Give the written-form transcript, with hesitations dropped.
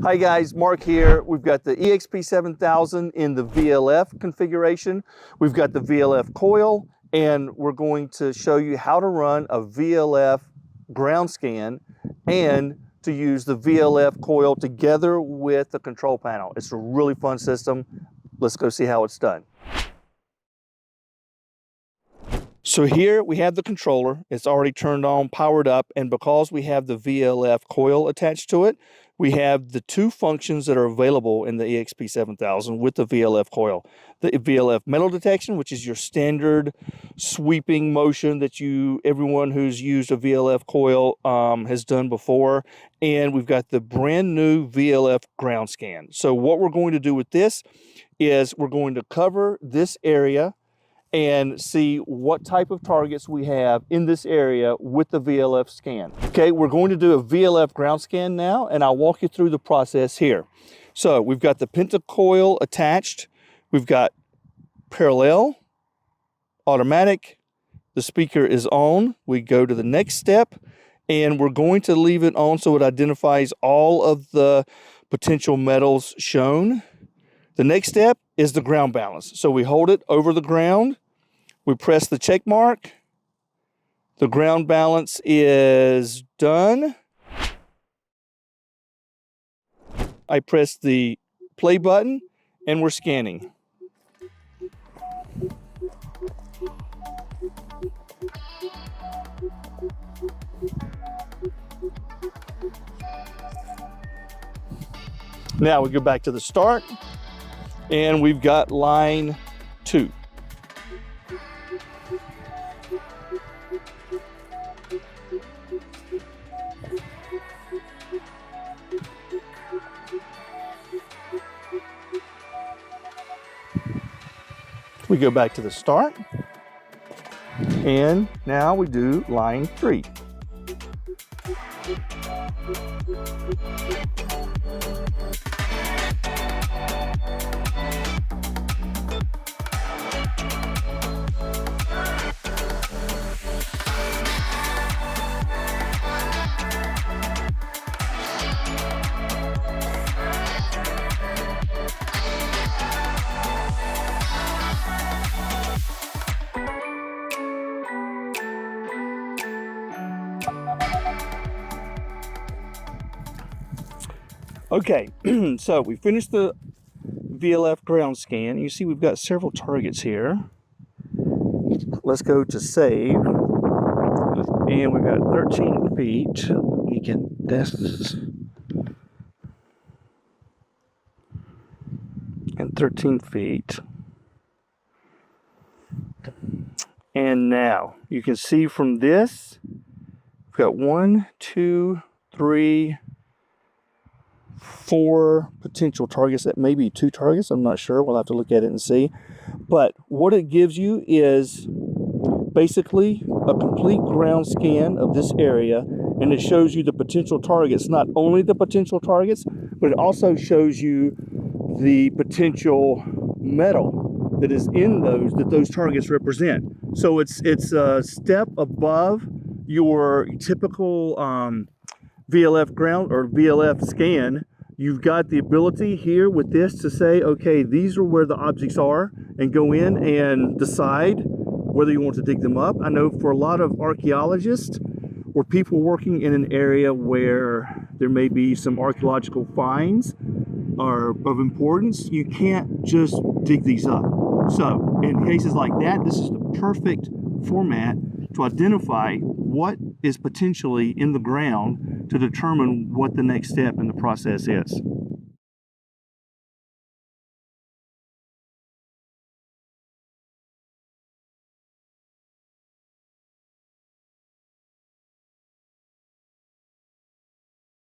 Hi guys, Mark here. We've got the eXp 7000 in the VLF configuration. We've got the VLF coil, and we're going to show you how to run a VLF ground scan and to use the VLF coil together with the control panel. It's a really fun system. Let's go see how it's done. So here we have the controller. It's already turned on, powered up, and because we have the VLF coil attached to it, we have the two functions that are available in the eXp 7000 with the VLF coil. The VLF metal detection, which is your standard sweeping motion that everyone who's used a VLF coil has done before. And we've got the brand new VLF ground scan. So what we're going to do with this is we're going to cover this area and see what type of targets we have in this area with the VLF scan. Okay, we're going to do a VLF ground scan now, and I'll walk you through the process here. So we've got the pentacoil attached, we've got parallel, automatic, the speaker is on. We go to the next step, and we're going to leave it on so it identifies all of the potential metals shown. The next step is the ground balance. So we hold it over the ground, we press the check mark, the ground balance is done. I press the play button and we're scanning. Now we go back to the start and we've got line 2. We go back to the start, and now we do line 3. Okay, so we finished the VLF ground scan. You see we've got several targets here. Let's go to save. And we've got 13 feet. We can test this. And 13 feet. And now you can see from this, we've got 1, 2, 3, 4 potential targets. That may be 2 targets, I'm not sure, we'll have to look at it and see. But what it gives you is basically a complete ground scan of this area, and it shows you the potential targets. Not only the potential targets, but it also shows you the potential metal that is in those targets represent. So it's a step above your typical VLF ground or VLF scan. You've got the ability here with this to say, okay, these are where the objects are, and go in and decide whether you want to dig them up. I know for a lot of archaeologists or people working in an area where there may be some archaeological finds are of importance, you can't just dig these up. So in cases like that, this is the perfect format to identify what is potentially in the ground to determine what the next step in the process is.